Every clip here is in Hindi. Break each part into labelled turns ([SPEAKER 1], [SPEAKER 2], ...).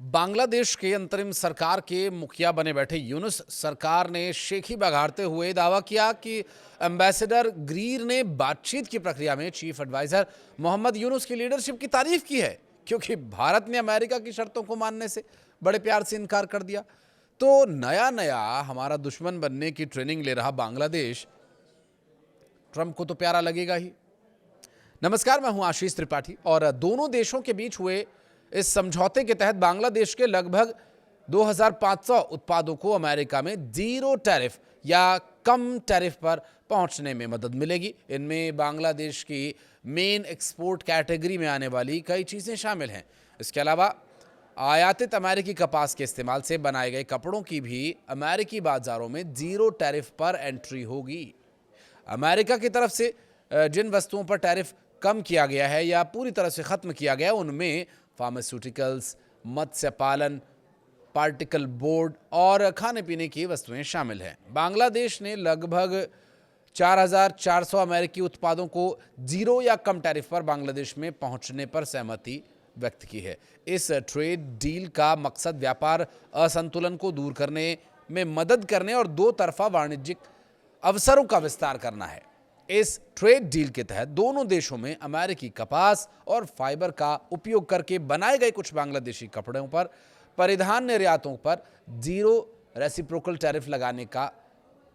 [SPEAKER 1] बांग्लादेश के अंतरिम सरकार के मुखिया बने बैठे यूनुस सरकार ने शेखी बघाड़ते हुए दावा किया कि एम्बेसडर ग्रीर ने बातचीत की प्रक्रिया में चीफ एडवाइजर मोहम्मद यूनुस की लीडरशिप की तारीफ की है, क्योंकि भारत ने अमेरिका की शर्तों को मानने से बड़े प्यार से इनकार कर दिया। तो नया नया हमारा दुश्मन बनने की ट्रेनिंग ले रहा बांग्लादेश ट्रंप को तो प्यारा लगेगा ही। नमस्कार, मैं हूं आशीष त्रिपाठी और दोनों देशों के बीच हुए इस समझौते के तहत बांग्लादेश के लगभग 2500 उत्पादों को अमेरिका में जीरो टैरिफ या कम टैरिफ पर पहुंचने में मदद मिलेगी। इनमें बांग्लादेश की मेन एक्सपोर्ट कैटेगरी में आने वाली कई चीजें शामिल हैं। इसके अलावा आयातित अमेरिकी कपास के इस्तेमाल से बनाए गए कपड़ों की भी अमेरिकी बाजारों में जीरो टैरिफ पर एंट्री होगी। अमेरिका की तरफ से जिन वस्तुओं पर टैरिफ कम किया गया है या पूरी तरह से खत्म किया गया है, उनमें फार्मास्यूटिकल्स, मत्स्य पालन, पार्टिकल बोर्ड और खाने पीने की वस्तुएं शामिल हैं। बांग्लादेश ने लगभग 4400 अमेरिकी उत्पादों को जीरो या कम टैरिफ पर बांग्लादेश में पहुंचने पर सहमति व्यक्त की है। इस ट्रेड डील का मकसद व्यापार असंतुलन को दूर करने में मदद करने और दो तरफा वाणिज्यिक अवसरों का विस्तार करना है। इस ट्रेड डील के तहत दोनों देशों में अमेरिकी कपास और फाइबर का उपयोग करके बनाए गए कुछ बांग्लादेशी कपड़ों पर परिधान निर्यातों पर जीरो रेसिप्रोकल टैरिफ लगाने का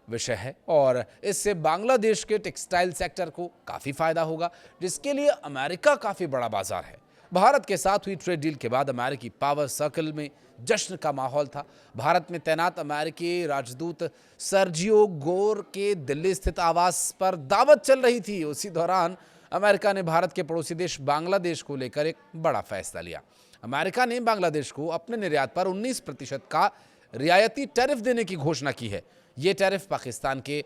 [SPEAKER 1] विषय है और इससे बांग्लादेश के टेक्सटाइल सेक्टर को काफी फायदा होगा, जिसके लिए अमेरिका काफी बड़ा बाजार है। भारत के साथ हुई ट्रेड डील के बाद अमेरिकी पावर सर्कल में जश्न का माहौल था। भारत में तैनात अमेरिकी राजदूत सर्जियो गोर के दिल्ली स्थित आवास पर दावत चल रही थी। उसी दौरान अमेरिका ने भारत के पड़ोसी देश बांग्लादेश को लेकर एक बड़ा फैसला लिया। अमेरिका ने बांग्लादेश को अपने निर्यात पर 19% का रियायती टैरिफ देने की घोषणा की है। ये टैरिफ पाकिस्तान के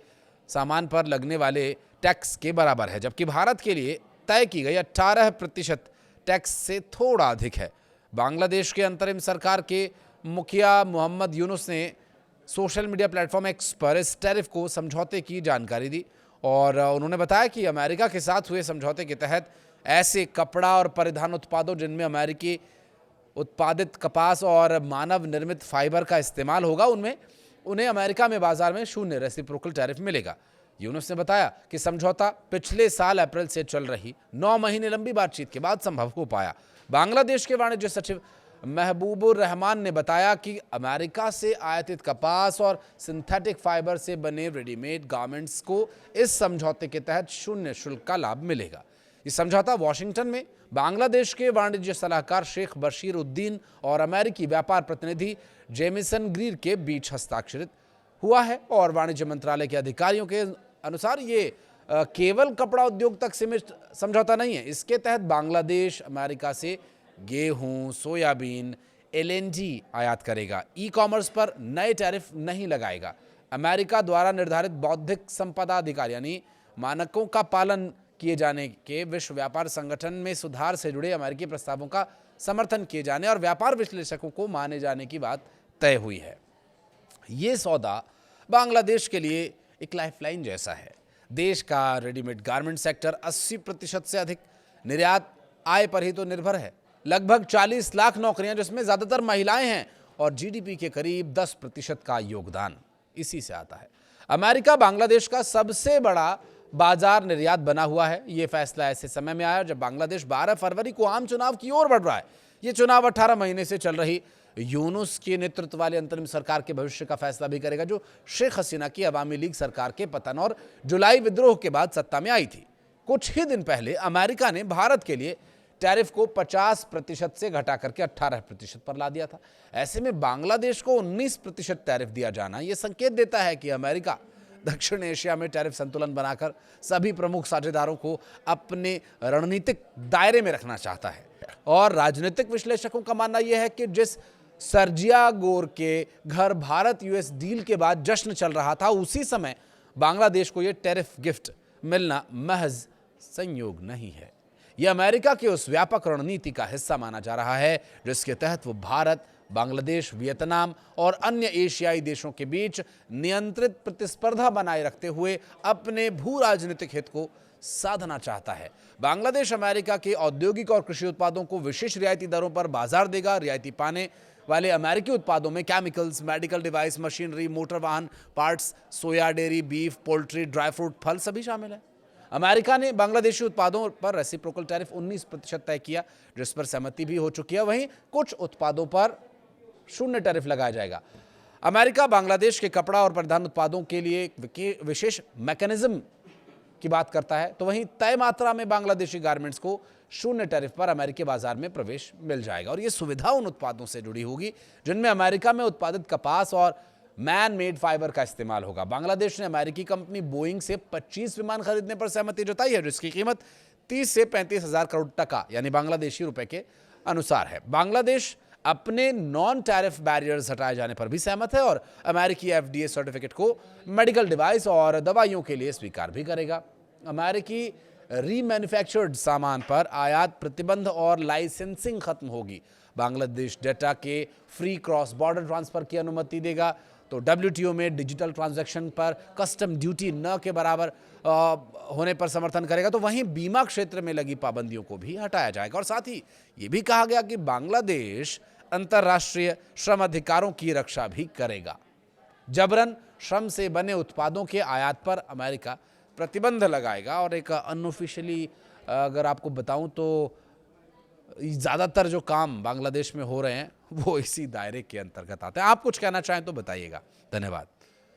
[SPEAKER 1] सामान पर लगने वाले टैक्स के बराबर है, जबकि भारत के लिए तय की गई 18% टैक्स से थोड़ा अधिक है। बांग्लादेश के अंतरिम सरकार के मुखिया मोहम्मद यूनुस ने सोशल मीडिया प्लेटफॉर्म एक्स पर इस टैरिफ को समझौते की जानकारी दी और उन्होंने बताया कि अमेरिका के साथ हुए समझौते के तहत ऐसे कपड़ा और परिधान उत्पादों जिनमें अमेरिकी उत्पादित कपास और मानव निर्मित फाइबर का इस्तेमाल होगा, उन्हें अमेरिका में बाजार में शून्य रेसिप्रोकल टैरिफ मिलेगा। यूनुस ने बताया कि समझौता पिछले साल अप्रैल से चल रही 9 महीने लंबी बातचीत के बाद संभव हो पाया। बांग्लादेश के वाणिज्य सचिव महबूबुर रहमान ने बताया कि अमेरिका से आयातित कपास और सिंथेटिक फाइबर से बने रेडीमेड गारमेंट्स को इस समझौते के तहत शून्य शुल्क का लाभ मिलेगा। ये समझौता वॉशिंगटन में बांग्लादेश के वाणिज्य सलाहकार शेख बशीर उद्दीन और अमेरिकी व्यापार प्रतिनिधि जेमिसन ग्रीर के बीच हस्ताक्षरित हुआ है और वाणिज्य मंत्रालय के अधिकारियों के अनुसार ये केवल कपड़ा उद्योग तक सीमित समझौता नहीं है। इसके तहत बांग्लादेश अमेरिका से गेहूं, सोयाबीन, एलएनजी आयात करेगा। ई कॉमर्स पर नए टैरिफ नहीं लगाएगा। अमेरिका द्वारा निर्धारित बौद्धिक संपदा अधिकार यानी मानकों का पालन किए जाने के विश्व व्यापार संगठन में सुधार से जुड़े अमेरिकी प्रस्तावों का समर्थन किए जाने और व्यापार विश्लेषकों को माने जाने की बात तय हुई है। ये सौदा बांग्लादेश के लिए एक लाइफलाइन जैसा है। देश का रेडीमेड गारमेंट सेक्टर 80% से अधिक निर्यात आय पर ही तो निर्भर है। लगभग 40 लाख नौकरियां, जिसमें ज्यादातर महिलाएं हैं, और जीडीपी के करीब 10% का योगदान इसी से आता है। अमेरिका बांग्लादेश का सबसे बड़ा बाजार निर्यात बना हुआ है। यह फैसला ऐसे समय में आया जब बांग्लादेश 12 फरवरी को आम चुनाव की ओर बढ़ रहा है। यह चुनाव 18 महीने से चल रही यूनुस के नेतृत्व वाली अंतरिम सरकार के भविष्य का फैसला भी करेगा, जो शेख हसीना की अवामी लीग सरकार के पतन और जुलाई विद्रोह के बाद सत्ता में आई थी। कुछ ही दिन पहले अमेरिका ने भारत के लिए टैरिफ को 50% से घटा करके 18% पर ला दिया था। ऐसे में बांग्लादेश को 19% टैरिफ दिया जाना यह संकेत देता है कि अमेरिका दक्षिण एशिया में टैरिफ संतुलन बनाकर सभी प्रमुख साझेदारों को अपने रणनीतिक दायरे में रखना चाहता है। और राजनीतिक विश्लेषकों का मानना यह है कि जिस सर्जिया गोर के घर भारत यूएस डील के बाद जश्न चल रहा था, उसी समय बांग्लादेश को यह टैरिफ गिफ्ट मिलना महज संयोग नहीं है। यह अमेरिका के उस व्यापक रणनीति का हिस्सा माना जा रहा है जिसके तहत वो भारत, बांग्लादेश, वियतनाम और अन्य एशियाई देशों के बीच नियंत्रित प्रतिस्पर्धा बनाए रखते हुए अपने भू राजनीतिक हित को साधना चाहता है। बांग्लादेश अमेरिका के औद्योगिक और कृषि उत्पादों को विशेष रियायती दरों पर बाजार देगा। रियायती पाने वाले अमेरिकी उत्पादों में chemicals, medical device, machinery, motor वाहन parts, soya, dairy, beef, poultry, dry fruit, फल सभी शामिल है। अमेरिका ने बांग्लादेशी उत्पादों पर रेसिप्रोकल टैरिफ 19% तय किया, जिस पर सहमति भी हो चुकी है। वहीं कुछ उत्पादों पर 0 टैरिफ लगाया जाएगा। अमेरिका बांग्लादेश के कपड़ा और परिधान उत्पादों के लिए एक विशेष मैकेनिज्म की बात करता है, तो वहीं तय मात्रा में बांग्लादेशी गारमेंट्स को 0 टैरिफ पर अमेरिकी बाजार में प्रवेश मिल जाएगा। और ये सुविधा उन उत्पादों से जुड़ी होगी जिनमें अमेरिका में उत्पादित कपास और मैन मेड फाइबर का इस्तेमाल होगा। बांग्लादेश ने अमेरिकी कंपनी बोइंग से 25 विमान खरीदने पर सहमति जताई है, जिसकी कीमत 30 से 35 हजार करोड़ टका यानी बांग्लादेशी रुपए के अनुसार है। बांग्लादेश अपने नॉन टैरिफ बैरियर्स हटाए जाने पर भी सहमत है और अमेरिकी FDA सर्टिफिकेट को मेडिकल डिवाइस और दवाइयों के लिए स्वीकार भी करेगा। अमेरिकी रीमैन्युफैक्चर्ड सामान पर आयात प्रतिबंध और लाइसेंसिंग खत्म होगी। बांग्लादेश डेटा के फ्री क्रॉस बॉर्डर ट्रांसफर की अनुमति देगा, तो WTO में डिजिटल ट्रांजैक्शन पर कस्टम ड्यूटी न के बराबर होने पर समर्थन करेगा। तो वहीं बीमा क्षेत्र में लगी पाबंदियों को भी हटाया जाएगा। और साथ ही ये भी कहा गया कि बांग्लादेश अंतर्राष्ट्रीय श्रम अधिकारों की रक्षा भी करेगा। जबरन श्रम से बने उत्पादों के आयात पर अमेरिका प्रतिबंध लगाएगा। और एक अनऑफिशियली अगर आपको बताऊं तो ज़्यादातर जो काम बांग्लादेश में हो रहे हैं वो इसी दायरे के अंतर्गत आते हैं। आप कुछ कहना चाहें तो बताइएगा। धन्यवाद।